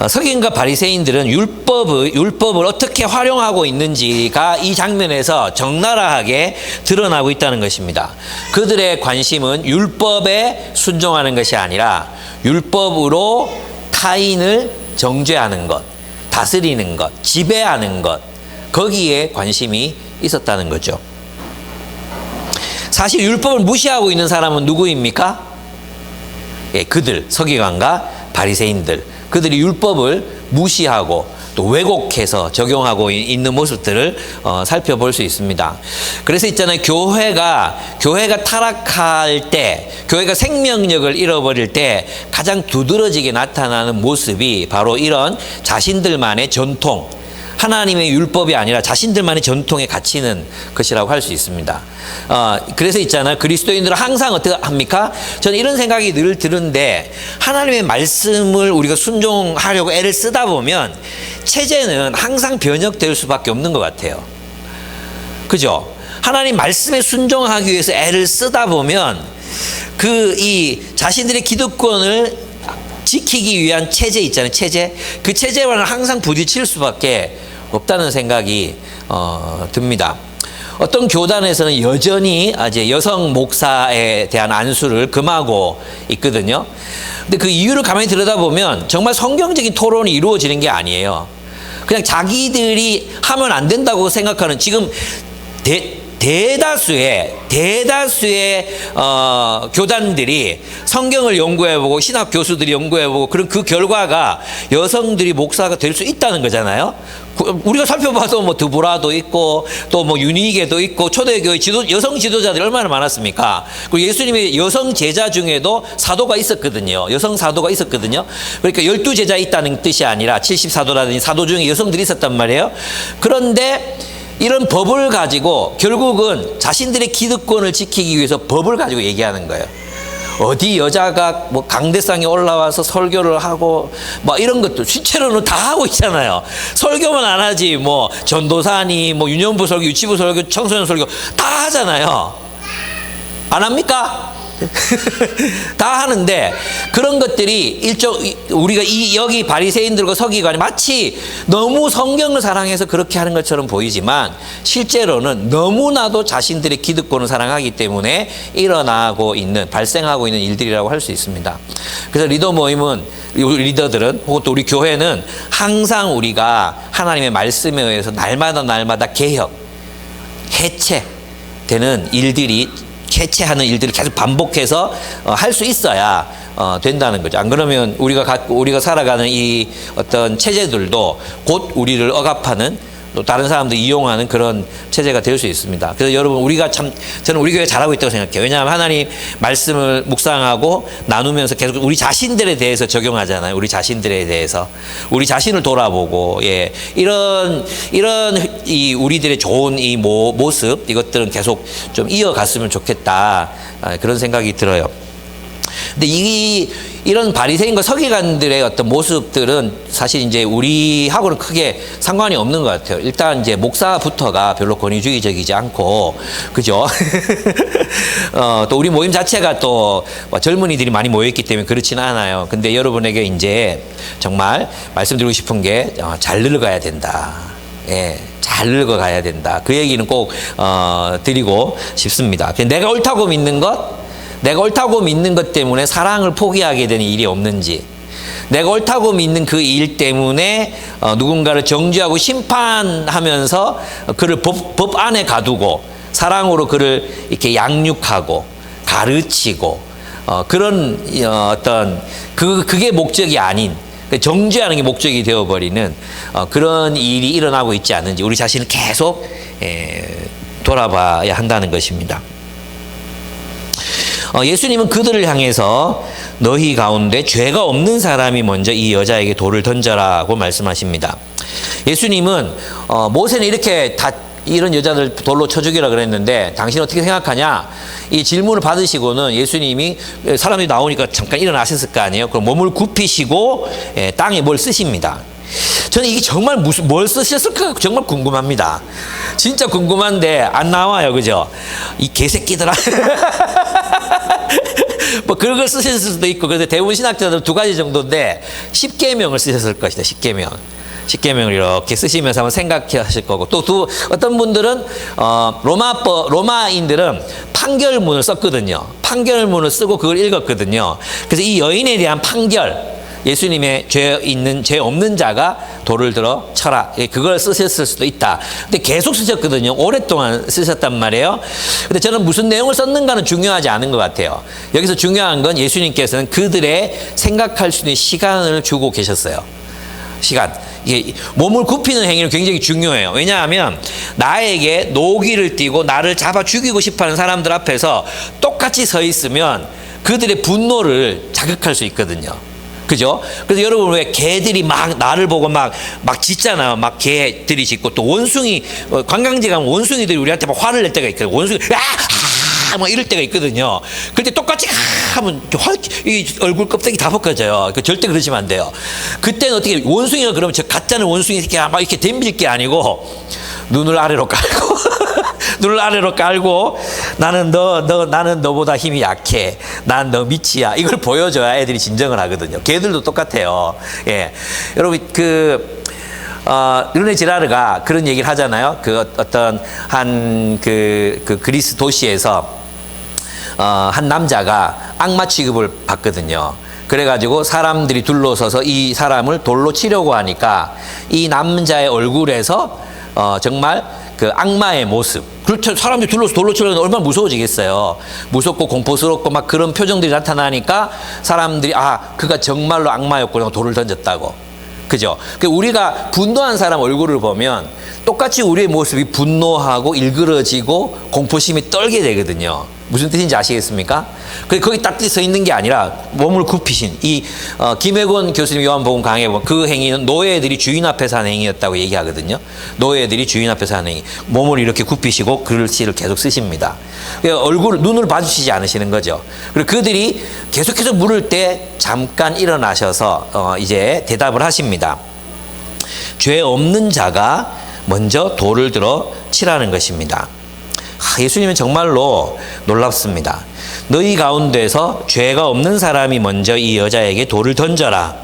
S1: 서기관과 바리새인들은 율법을 어떻게 활용하고 있는지가 이 장면에서 적나라하게 드러나고 있다는 것입니다. 그들의 관심은 율법에 순종하는 것이 아니라 율법으로 타인을 정죄하는 것, 다스리는 것, 지배하는 것, 거기에 관심이 있었다는 거죠. 사실 율법을 무시하고 있는 사람은 누구입니까? 예, 그들, 서기관과 바리새인들. 그들이 율법을 무시하고 또 왜곡해서 적용하고 있는 모습들을 살펴볼 수 있습니다. 그래서 있잖아요. 교회가 타락할 때, 교회가 생명력을 잃어버릴 때 가장 두드러지게 나타나는 모습이 바로 이런 자신들만의 전통, 하나님의 율법이 아니라 자신들만의 전통에 갇히는 것이라고 할 수 있습니다. 그래서 있잖아요. 그리스도인들은 항상 어떻게 합니까? 저는 이런 생각이 늘 드는데, 하나님의 말씀을 우리가 순종하려고 애를 쓰다 보면 체제는 항상 변혁될 수밖에 없는 것 같아요. 그죠? 하나님 말씀에 순종하기 위해서 애를 쓰다 보면 이 자신들의 기득권을 지키기 위한 체제 있잖아요. 체제. 그 체제와는 항상 부딪힐 수밖에 없다는 생각이 듭니다. 어떤 교단에서는 여전히 이제 여성 목사에 대한 안수를 금하고 있거든요. 근데 그 이유를 가만히 들여다보면 정말 성경적인 토론이 이루어지는 게 아니에요. 그냥 자기들이 하면 안 된다고 생각하는 지금 대다수의 교단들이 성경을 연구해보고 신학 교수들이 연구해보고 그런 그 결과가 여성들이 목사가 될 수 있다는 거잖아요. 우리가 살펴봐도 뭐 드보라도 있고 또 뭐 유니게도 있고 초대교회 여성 지도자들이 얼마나 많았습니까? 그리고 예수님의 여성 제자 중에도 사도가 있었거든요. 여성 사도가 있었거든요. 그러니까 12제자 있다는 뜻이 아니라 70사도라든지 사도 중에 여성들이 있었단 말이에요. 그런데 이런 법을 가지고 결국은 자신들의 기득권을 지키기 위해서 법을 가지고 얘기하는 거예요. 어디 여자가 뭐 강대상에 올라와서 설교를 하고 뭐 이런 것도 실제로는 다 하고 있잖아요. 설교만 안 하지 뭐 전도사니 뭐 유년부 설교, 유치부 설교, 청소년 설교 다 하잖아요. 안 합니까? 다 하는데 그런 것들이 우리가 여기 바리새인들과 서기관이 마치 너무 성경을 사랑해서 그렇게 하는 것처럼 보이지만 실제로는 너무나도 자신들의 기득권을 사랑하기 때문에 발생하고 있는 일들이라고 할 수 있습니다. 그래서 리더들은 혹은 또 우리 교회는 항상 우리가 하나님의 말씀에 의해서 날마다 개혁, 해체하는 일들을 계속 반복해서 할 수 있어야 된다는 거죠. 안 그러면 우리가 살아가는 이 어떤 체제들도 곧 우리를 억압하는 또 다른 사람들 이용하는 그런 체제가 될 수 있습니다. 그래서 여러분 저는 우리 교회 잘하고 있다고 생각해요. 왜냐하면 하나님 말씀을 묵상하고 나누면서 계속 우리 자신들에 대해서 적용하잖아요. 우리 자신들에 대해서 우리 자신을 돌아보고 이런 우리들의 좋은 이 모습 이것들은 계속 좀 이어갔으면 좋겠다 그런 생각이 들어요. 근데 이런 바리새인과 서기관들의 어떤 모습들은 사실 이제 우리하고는 크게 상관이 없는 것 같아요. 일단 이제 목사부터가 별로 권위주의적이지 않고, 그죠? 또 우리 모임 자체가 또 젊은이들이 많이 모여있기 때문에 그렇지는 않아요. 근데 여러분에게 이제 정말 말씀드리고 싶은 게 잘 늙어가야 된다. 잘 늙어가야 된다. 그 얘기는 꼭 드리고 싶습니다. 내가 옳다고 믿는 것 때문에 사랑을 포기하게 되는 일이 없는지, 내가 옳다고 믿는 그 일 때문에 누군가를 정죄하고 심판하면서 그를 법 안에 가두고 사랑으로 그를 이렇게 양육하고 가르치고 그런 어떤 그게 목적이 아닌 정죄하는 게 목적이 되어버리는 그런 일이 일어나고 있지 않은지 우리 자신을 계속 돌아봐야 한다는 것입니다. 예수님은 그들을 향해서 너희 가운데 죄가 없는 사람이 먼저 이 여자에게 돌을 던져라고 말씀하십니다. 예수님은 모세는 이렇게 이런 여자들 돌로 쳐 죽이라 그랬는데 당신 어떻게 생각하냐? 이 질문을 받으시고는 예수님이 사람들이 나오니까 잠깐 일어나셨을 거 아니에요? 그럼 몸을 굽히시고 땅에 뭘 쓰십니다. 저는 이게 정말 뭘 쓰셨을까 정말 궁금합니다. 진짜 궁금한데 안 나와요, 그죠? 이 개새끼들아. 뭐 그런 걸 쓰셨을 수도 있고, 그런데 대부분 신학자들은 두 가지 정도인데 10계명을 쓰셨을 것이다. 10계명을 이렇게 쓰시면서 한번 생각하실 거고, 또 어떤 분들은 로마인들은 판결문을 썼거든요. 판결문을 쓰고 그걸 읽었거든요. 그래서 이 여인에 대한 판결, 예수님의 죄 없는 자가 돌을 들어 쳐라. 그걸 쓰셨을 수도 있다. 근데 계속 쓰셨거든요. 오랫동안 쓰셨단 말이에요. 근데 저는 무슨 내용을 썼는가는 중요하지 않은 것 같아요. 여기서 중요한 건 예수님께서는 그들의 생각할 수 있는 시간을 주고 계셨어요. 시간. 이게 몸을 굽히는 행위는 굉장히 중요해요. 왜냐하면 나에게 노기를 띠고 나를 잡아 죽이고 싶어하는 사람들 앞에서 똑같이 서 있으면 그들의 분노를 자극할 수 있거든요. 그죠? 그래서 여러분 왜 개들이 막 나를 보고 막 짖잖아요. 막 개들이 짖고 또 원숭이 관광지 가면 원숭이들이 우리한테 막 화를 낼 때가 있거든요. 원숭이 막 이럴 때가 있거든요. 그때 똑같이 하면 이 얼굴 껍데기 다 벗겨져요. 절대 그러시면 안 돼요. 그때는 어떻게 원숭이가 그러면 저 가짜는 원숭이 새끼가 막 이렇게 덤빌 게 아니고 눈을 아래로 깔고 눈을 아래로 깔고 나는 너보다 힘이 약해. 난 너 미치야. 이걸 보여줘야 애들이 진정을 하거든요. 걔들도 똑같아요. 여러분 르네 지라르가 그런 얘기를 하잖아요. 그 어떤 한 그 그리스 도시에서 한 남자가 악마 취급을 받거든요. 그래가지고 사람들이 둘러서서 이 사람을 돌로 치려고 하니까 이 남자의 얼굴에서 정말 그 악마의 모습. 그렇죠. 사람들이 둘러서 돌로 치려면 얼마나 무서워지겠어요. 무섭고 공포스럽고 막 그런 표정들이 나타나니까 사람들이 그가 정말로 악마였구나 돌을 던졌다고. 그죠? 우리가 분노한 사람 얼굴을 보면 똑같이 우리의 모습이 분노하고 일그러지고 공포심이 떨게 되거든요. 무슨 뜻인지 아시겠습니까? 거기 딱 서 있는 게 아니라 몸을 굽히신 김혜곤 교수님 요한복음 강해 보면 그 행위는 노예들이 주인 앞에서 하는 행위였다고 얘기하거든요. 노예들이 주인 앞에서 하는 행위. 몸을 이렇게 굽히시고 글씨를 계속 쓰십니다. 눈을 봐주시지 않으시는 거죠. 그리고 그들이 계속해서 물을 때 잠깐 일어나셔서 이제 대답을 하십니다. 죄 없는 자가 먼저 돌을 들어 치라는 것입니다. 예수님은 정말로 놀랍습니다. 너희 가운데서 죄가 없는 사람이 먼저 이 여자에게 돌을 던져라.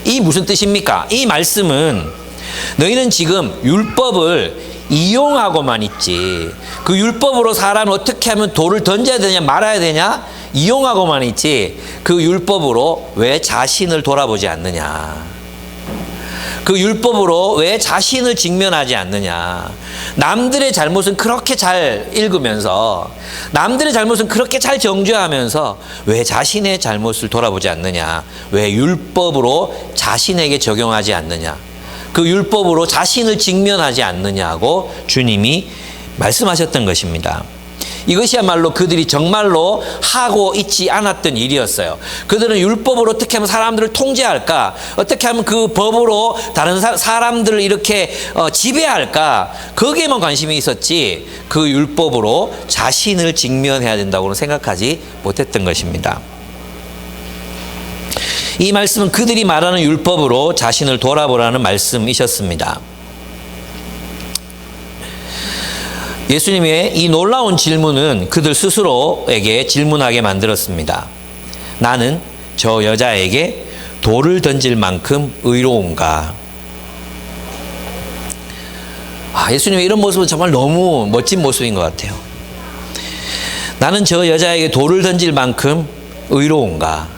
S1: 이 무슨 뜻입니까? 이 말씀은 너희는 지금 율법을 이용하고만 있지, 그 율법으로 사람을 어떻게 하면 돌을 던져야 되냐 말아야 되냐 이용하고만 있지, 그 율법으로 왜 자신을 돌아보지 않느냐, 그 율법으로 왜 자신을 직면하지 않느냐. 남들의 잘못은 그렇게 잘 읽으면서, 남들의 잘못은 그렇게 잘 정죄하면서 왜 자신의 잘못을 돌아보지 않느냐, 왜 율법으로 자신에게 적용하지 않느냐, 그 율법으로 자신을 직면하지 않느냐고 주님이 말씀하셨던 것입니다. 이것이야말로 그들이 정말로 하고 있지 않았던 일이었어요. 그들은 율법으로 어떻게 하면 사람들을 통제할까, 어떻게 하면 그 법으로 다른 사람들을 이렇게 지배할까, 거기에만 관심이 있었지 그 율법으로 자신을 직면해야 된다고는 생각하지 못했던 것입니다. 이 말씀은 그들이 말하는 율법으로 자신을 돌아보라는 말씀이셨습니다. 예수님의 이 놀라운 질문은 그들 스스로에게 질문하게 만들었습니다. 나는 저 여자에게 돌을 던질 만큼 의로운가? 예수님의 이런 모습은 정말 너무 멋진 모습인 것 같아요. 나는 저 여자에게 돌을 던질 만큼 의로운가?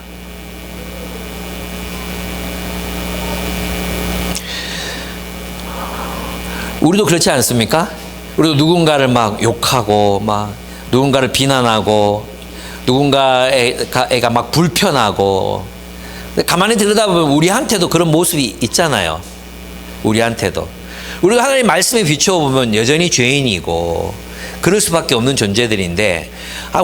S1: 우리도 그렇지 않습니까? 우리도 누군가를 막 욕하고, 막 누군가를 비난하고, 누군가가 막 불편하고, 가만히 들여다보면 우리한테도 그런 모습이 있잖아요. 우리한테도. 우리가 하나님 말씀에 비추어보면 여전히 죄인이고, 그럴 수밖에 없는 존재들인데,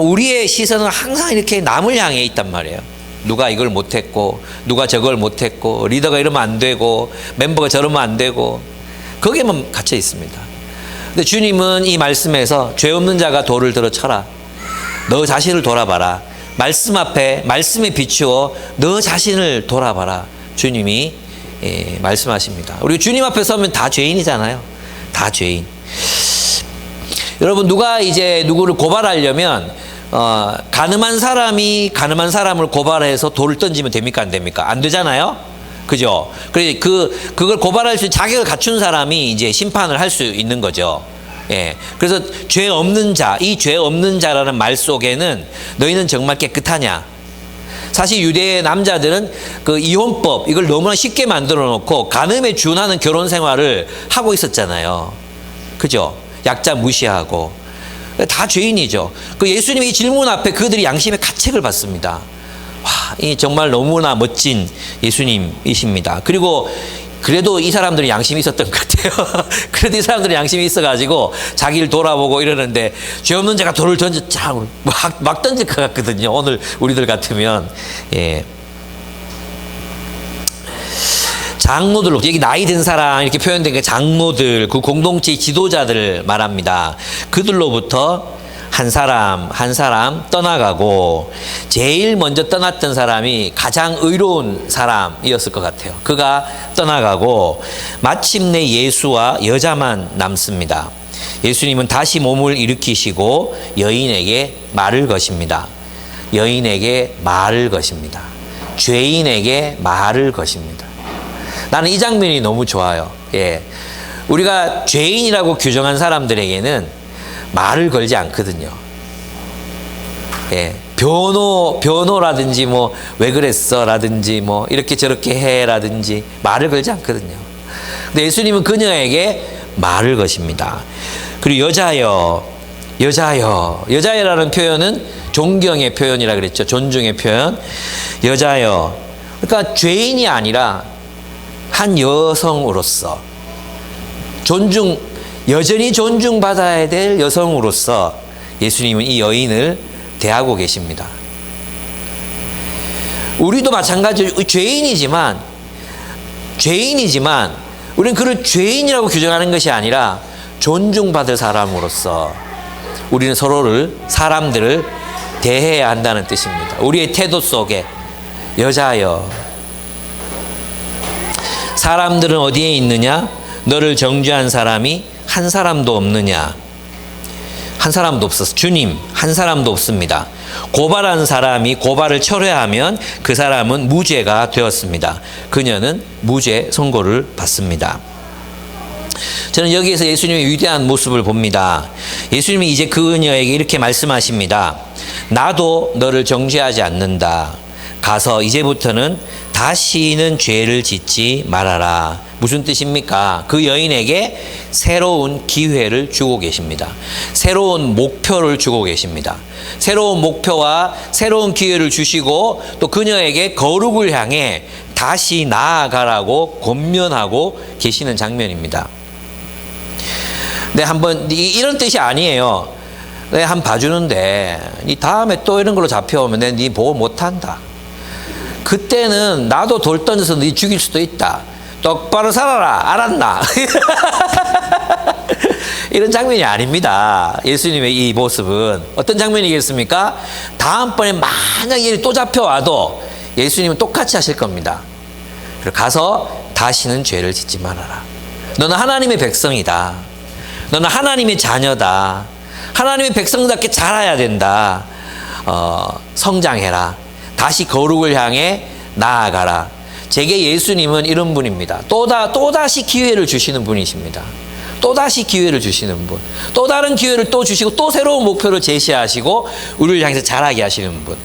S1: 우리의 시선은 항상 이렇게 남을 향해 있단 말이에요. 누가 이걸 못했고, 누가 저걸 못했고, 리더가 이러면 안 되고, 멤버가 저러면 안 되고, 거기에만 갇혀 있습니다. 근데 주님은 이 말씀에서 죄 없는 자가 돌을 들어 쳐라. 너 자신을 돌아봐라. 말씀 앞에, 말씀에 비추어 너 자신을 돌아봐라. 주님이 말씀하십니다. 우리 주님 앞에 서면 다 죄인이잖아요. 다 죄인. 여러분, 누가 이제 누구를 고발하려면 가늠한 사람이 가늠한 사람을 고발해서 돌을 던지면 됩니까? 안 됩니까? 안 되잖아요. 그죠? 그걸 고발할 수 있는 자격을 갖춘 사람이 이제 심판을 할 수 있는 거죠. 예. 그래서 죄 없는 자, 이 죄 없는 자라는 말 속에는 너희는 정말 깨끗하냐? 사실 유대의 남자들은 그 이혼법, 이걸 너무나 쉽게 만들어 놓고 간음에 준하는 결혼 생활을 하고 있었잖아요. 그죠? 약자 무시하고. 다 죄인이죠. 그 예수님의 이 질문 앞에 그들이 양심의 가책을 받습니다. 이 정말 너무나 멋진 예수님이십니다. 그리고 그래도 이 사람들이 양심이 있었던 것 같아요. 그래도 이 사람들이 양심이 있어가지고 자기를 돌아보고 이러는데 죄 없는 자가 돌을 던졌자 막 던질 것 같거든요. 오늘 우리들 같으면. 예. 장로들, 여기 나이 든 사람 이렇게 표현된 게 장로들, 그 공동체의 지도자들을 말합니다. 그들로부터 한 사람 떠나가고 제일 먼저 떠났던 사람이 가장 의로운 사람이었을 것 같아요. 그가 떠나가고 마침내 예수와 여자만 남습니다. 예수님은 다시 몸을 일으키시고 여인에게 말을 거십니다. 여인에게 말을 거십니다. 죄인에게 말을 거십니다. 나는 이 장면이 너무 좋아요. 예. 우리가 죄인이라고 규정한 사람들에게는 말을 걸지 않거든요. 예. 변호라든지 뭐 왜 그랬어 라든지 뭐 이렇게 저렇게 해 라든지 말을 걸지 않거든요. 근데 예수님은 그녀에게 말을 거십니다. 그리고 여자여라는 표현은 존경의 표현이라 그랬죠. 존중의 표현. 여자여. 그러니까 죄인이 아니라 한 여성으로서 여전히 존중받아야 될 여성으로서 예수님은 이 여인을 대하고 계십니다. 우리도 마찬가지로 죄인이지만 우리는 그를 죄인이라고 규정하는 것이 아니라 존중받을 사람으로서 우리는 사람들을 대해야 한다는 뜻입니다. 우리의 태도 속에 여자여. 사람들은 어디에 있느냐? 너를 정죄한 사람이 한 사람도 없느냐? 한 사람도 없었어. 주님, 한 사람도 없습니다. 고발한 사람이 고발을 철회하면 그 사람은 무죄가 되었습니다. 그녀는 무죄 선고를 받습니다. 저는 여기에서 예수님의 위대한 모습을 봅니다. 예수님이 이제 그녀에게 이렇게 말씀하십니다. 나도 너를 정죄하지 않는다. 가서 이제부터는 다시는 죄를 짓지 말아라. 무슨 뜻입니까? 그 여인에게 새로운 기회를 주고 계십니다. 새로운 목표를 주고 계십니다. 새로운 목표와 새로운 기회를 주시고 또 그녀에게 거룩을 향해 다시 나아가라고 권면하고 계시는 장면입니다. 네, 한번 이런 뜻이 아니에요. 네, 한번 봐주는데 이 다음에 또 이런 걸로 잡혀오면 내 네 보호 못한다. 그때는 나도 돌 던져서 네 죽일 수도 있다. 똑바로 살아라. 알았나? 이런 장면이 아닙니다. 예수님의 이 모습은 어떤 장면이겠습니까? 다음번에 만약 일이 또 잡혀와도 예수님은 똑같이 하실 겁니다. 그리고 가서 다시는 죄를 짓지 말아라. 너는 하나님의 백성이다. 너는 하나님의 자녀다. 하나님의 백성답게 자라야 된다. 성장해라. 다시 거룩을 향해 나아가라. 제게 예수님은 이런 분입니다. 또다시 기회를 주시는 분이십니다. 또다시 기회를 주시는 분. 또 다른 기회를 또 주시고 또 새로운 목표를 제시하시고 우리를 향해서 자라게 하시는 분.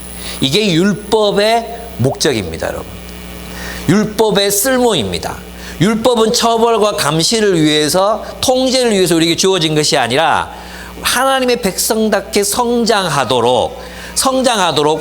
S1: 이게 율법의 목적입니다, 여러분. 율법의 쓸모입니다. 율법은 처벌과 감시를 위해서, 통제를 위해서 우리에게 주어진 것이 아니라 하나님의 백성답게 성장하도록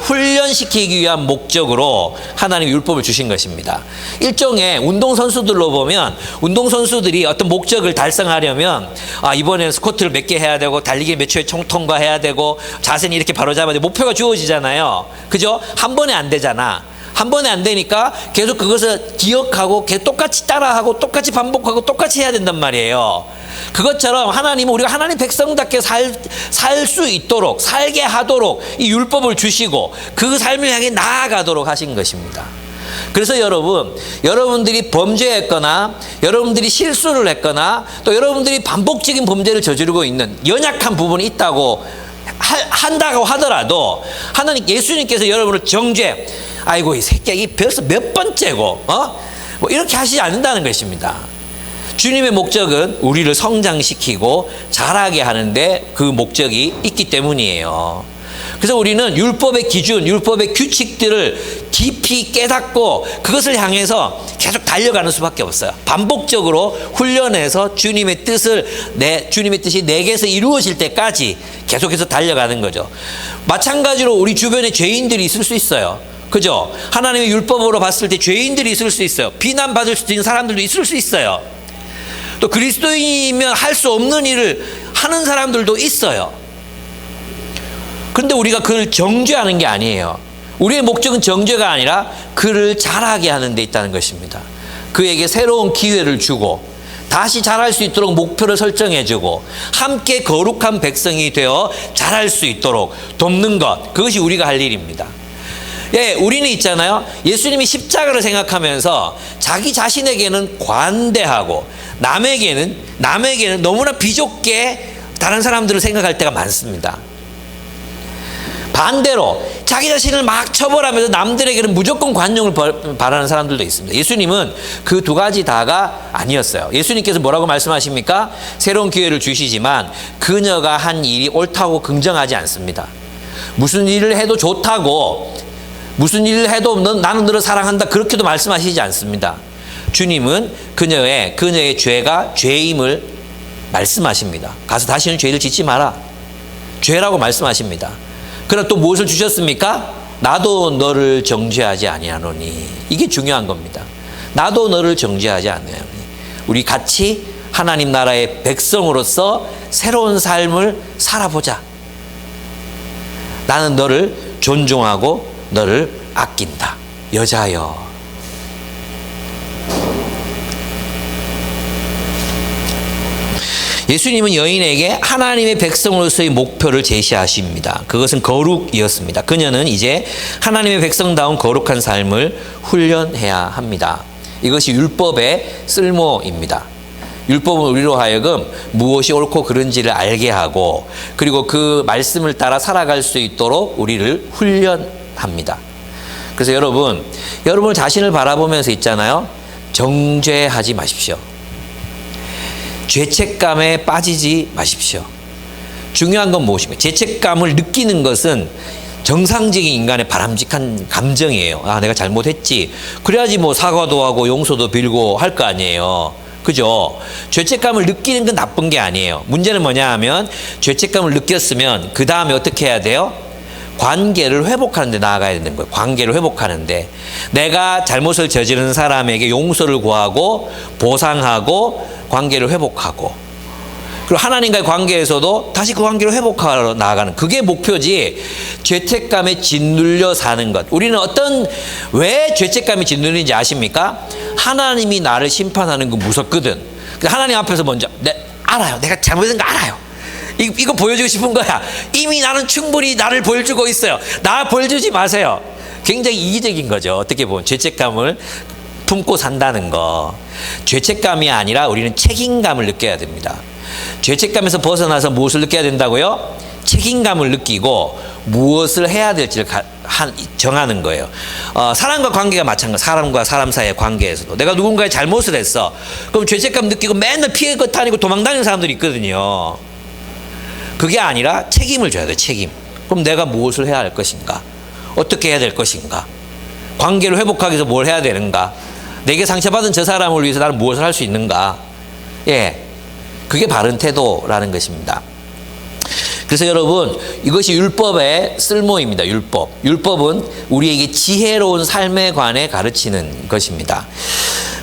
S1: 훈련시키기 위한 목적으로 하나님의 율법을 주신 것입니다. 일종의 운동선수들로 보면 운동선수들이 어떤 목적을 달성하려면 이번에는 스쿼트를 몇 개 해야 되고 달리기 몇 초에 통과해야 되고 자세는 이렇게 바로 잡아야 되고 목표가 주어지잖아요. 그죠? 한 번에 안 되잖아. 한 번에 안 되니까 계속 그것을 기억하고 계속 똑같이 따라하고 똑같이 반복하고 똑같이 해야 된단 말이에요. 그것처럼 하나님은 우리가 하나님 백성답게 살 수 있도록, 살게 하도록 이 율법을 주시고 그 삶을 향해 나아가도록 하신 것입니다. 그래서 여러분들이 범죄했거나 여러분들이 실수를 했거나 또 여러분들이 반복적인 범죄를 저지르고 있는 연약한 부분이 있다고 한다고 하더라도 하나님 예수님께서 여러분을 아이고 이 새끼야 이 벌써 몇 번째고 뭐 이렇게 하시지 않는다는 것입니다. 주님의 목적은 우리를 성장시키고 자라게 하는데 그 목적이 있기 때문이에요. 그래서 우리는 율법의 기준, 율법의 규칙들을 깊이 깨닫고 그것을 향해서 계속 달려가는 수밖에 없어요. 반복적으로 훈련해서 주님의 뜻이 내게서 이루어질 때까지 계속해서 달려가는 거죠. 마찬가지로 우리 주변에 죄인들이 있을 수 있어요. 그죠? 하나님의 율법으로 봤을 때 죄인들이 있을 수 있어요. 비난받을 수 있는 사람들도 있을 수 있어요. 또 그리스도인이면 할 수 없는 일을 하는 사람들도 있어요. 그런데 우리가 그를 정죄하는 게 아니에요. 우리의 목적은 정죄가 아니라 그를 자라게 하는 데 있다는 것입니다. 그에게 새로운 기회를 주고 다시 자랄 수 있도록 목표를 설정해주고 함께 거룩한 백성이 되어 자랄 수 있도록 돕는 것, 그것이 우리가 할 일입니다. 예, 우리는 있잖아요. 예수님이 십자가를 생각하면서 자기 자신에게는 관대하고 남에게는 너무나 비좁게 다른 사람들을 생각할 때가 많습니다. 반대로 자기 자신을 막 처벌하면서 남들에게는 무조건 관용을 바라는 사람들도 있습니다. 예수님은 그 두 가지 다가 아니었어요. 예수님께서 뭐라고 말씀하십니까? 새로운 기회를 주시지만 그녀가 한 일이 옳다고 긍정하지 않습니다. 무슨 일을 해도 좋다고, 무슨 일을 해도 나는 너를 사랑한다, 그렇게도 말씀하시지 않습니다. 주님은 그녀의 죄가 죄임을 말씀하십니다. 가서 다시는 죄를 짓지 마라, 죄라고 말씀하십니다. 그러나 또 무엇을 주셨습니까? 나도 너를 정죄하지 아니하노니. 이게 중요한 겁니다. 나도 너를 정죄하지 아니하노니. 우리 같이 하나님 나라의 백성으로서 새로운 삶을 살아보자. 나는 너를 존중하고 너를 아낀다. 여자여. 예수님은 여인에게 하나님의 백성으로서의 목표를 제시하십니다. 그것은 거룩이었습니다. 그녀는 이제 하나님의 백성다운 거룩한 삶을 훈련해야 합니다. 이것이 율법의 쓸모입니다. 율법은 우리로 하여금 무엇이 옳고 그른지를 알게 하고, 그리고 그 말씀을 따라 살아갈 수 있도록 우리를 훈련합니다. 그래서 여러분 자신을 바라보면서 있잖아요. 정죄하지 마십시오. 죄책감에 빠지지 마십시오. 중요한 건 무엇입니까? 죄책감을 느끼는 것은 정상적인 인간의 바람직한 감정이에요. 아, 내가 잘못했지. 그래야지 뭐 사과도 하고 용서도 빌고 할 거 아니에요. 그죠? 죄책감을 느끼는 건 나쁜 게 아니에요. 문제는 뭐냐 하면 죄책감을 느꼈으면 그 다음에 어떻게 해야 돼요? 관계를 회복하는 데 나아가야 되는 거예요. 관계를 회복하는데 내가 잘못을 저지른 사람에게 용서를 구하고 보상하고 관계를 회복하고, 그리고 하나님과의 관계에서도 다시 그 관계를 회복하러 나아가는, 그게 목표지 죄책감에 짓눌려 사는 것. 우리는 왜 죄책감이 짓눌리는지 아십니까? 하나님이 나를 심판하는 거 무섭거든. 하나님 앞에서 먼저 알아요. 내가 잘못한 거 알아요. 이거 보여주고 싶은 거야. 이미 나는 충분히 나를 보여주고 있어요. 나 보여주지 마세요. 굉장히 이기적인 거죠. 어떻게 보면 죄책감을 품고 산다는 거. 죄책감이 아니라 우리는 책임감을 느껴야 됩니다. 죄책감에서 벗어나서 무엇을 느껴야 된다고요? 책임감을 느끼고 무엇을 해야 될지를 정하는 거예요. 사람과 관계가 마찬가지. 사람과 사람 사이의 관계에서도 내가 누군가의 잘못을 했어. 그럼 죄책감 느끼고 맨날 피해 다니고 도망다니는 사람들이 있거든요. 그게 아니라 책임을 져야 돼요. 책임. 그럼 내가 무엇을 해야 할 것인가? 어떻게 해야 될 것인가? 관계를 회복하기 위해서 뭘 해야 되는가? 내게 상처받은 저 사람을 위해서 나는 무엇을 할 수 있는가? 예, 그게 바른 태도라는 것입니다. 그래서 여러분, 이것이 율법의 쓸모입니다. 율법은 우리에게 지혜로운 삶에 관해 가르치는 것입니다.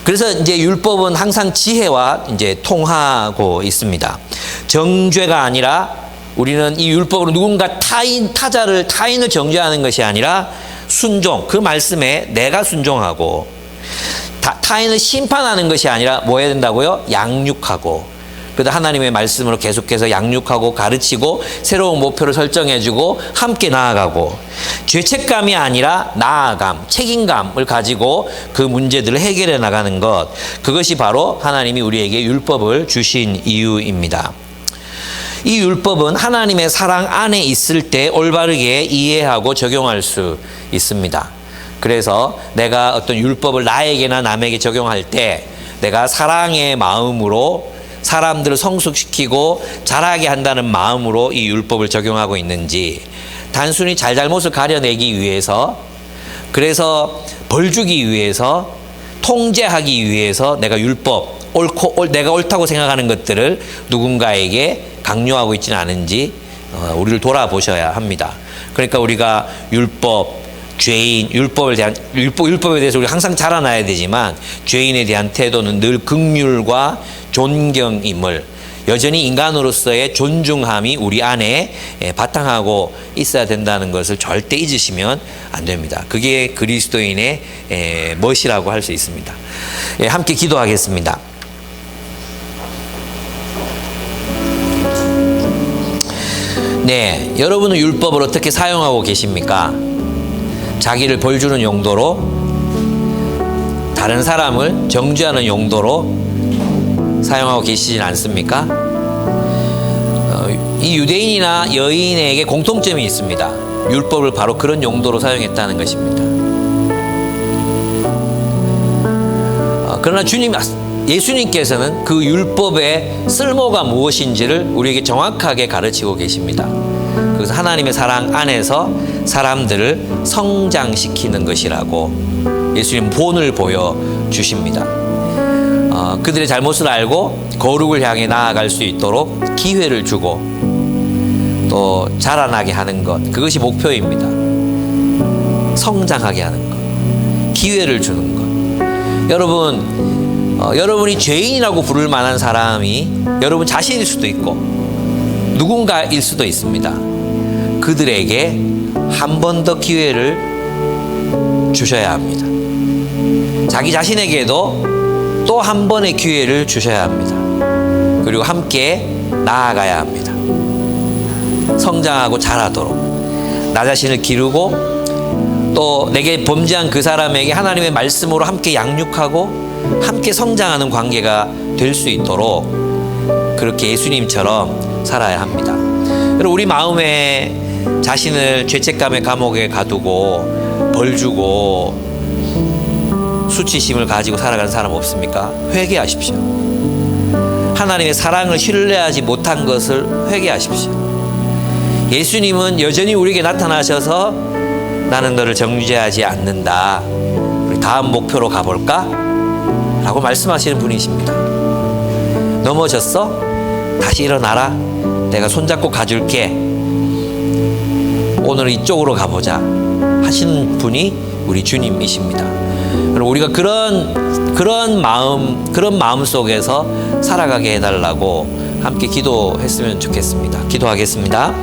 S1: 그래서 이제 율법은 항상 지혜와 이제 통하고 있습니다. 정죄가 아니라 우리는 이 율법으로 누군가 타인을 정죄하는 것이 아니라 순종, 그 말씀에 내가 순종하고, 타인을 심판하는 것이 아니라 뭐 해야 된다고요? 양육하고, 그래도 하나님의 말씀으로 계속해서 양육하고 가르치고 새로운 목표를 설정해주고 함께 나아가고, 죄책감이 아니라 나아감, 책임감을 가지고 그 문제들을 해결해 나가는 것, 그것이 바로 하나님이 우리에게 율법을 주신 이유입니다. 이 율법은 하나님의 사랑 안에 있을 때 올바르게 이해하고 적용할 수 있습니다. 그래서 내가 어떤 율법을 나에게나 남에게 적용할 때 내가 사랑의 마음으로 사람들을 성숙시키고 자라게 한다는 마음으로 이 율법을 적용하고 있는지, 단순히 잘잘못을 가려내기 위해서, 그래서 벌 주기 위해서, 통제하기 위해서 내가 율법, 내가 옳다고 생각하는 것들을 누군가에게 강요하고 있지는 않은지 우리를 돌아보셔야 합니다. 그러니까 우리가 율법에 대해서 우리가 항상 자라나야 되지만, 죄인에 대한 태도는 늘 긍휼과 존경임을, 여전히 인간으로서의 존중함이 우리 안에 바탕하고 있어야 된다는 것을 절대 잊으시면 안 됩니다. 그게 그리스도인의 멋이라고 할 수 있습니다. 함께 기도하겠습니다. 네, 여러분은 율법을 어떻게 사용하고 계십니까? 자기를 벌주는 용도로, 다른 사람을 정죄하는 용도로 사용하고 계시진 않습니까? 이 유대인이나 여인에게 공통점이 있습니다. 율법을 바로 그런 용도로 사용했다는 것입니다. 그러나 예수님께서는 그 율법의 쓸모가 무엇인지를 우리에게 정확하게 가르치고 계십니다. 그래서 하나님의 사랑 안에서 사람들을 성장시키는 것이라고 예수님 본을 보여주십니다. 그들의 잘못을 알고 거룩을 향해 나아갈 수 있도록 기회를 주고 또 자라나게 하는 것, 그것이 목표입니다. 성장하게 하는 것, 기회를 주는 것. 여러분이 죄인이라고 부를 만한 사람이 여러분 자신일 수도 있고 누군가일 수도 있습니다. 그들에게 한 번 더 기회를 주셔야 합니다. 자기 자신에게도 또 한 번의 기회를 주셔야 합니다. 그리고 함께 나아가야 합니다. 성장하고 자라도록 나 자신을 기르고 또 내게 범죄한 그 사람에게 하나님의 말씀으로 함께 양육하고 함께 성장하는 관계가 될 수 있도록 그렇게 예수님처럼 살아야 합니다. 여러분, 우리 마음에 자신을 죄책감의 감옥에 가두고 벌 주고 수치심을 가지고 살아가는 사람 없습니까? 회개하십시오. 하나님의 사랑을 신뢰하지 못한 것을 회개하십시오. 예수님은 여전히 우리에게 나타나셔서 나는 너를 정죄하지 않는다. 우리 다음 목표로 가볼까? 라고 말씀하시는 분이십니다. 넘어졌어? 다시 일어나라. 내가 손잡고 가줄게. 오늘 이쪽으로 가보자. 하시는 분이 우리 주님이십니다. 우리가 그런 마음 속에서 살아가게 해달라고 함께 기도했으면 좋겠습니다. 기도하겠습니다.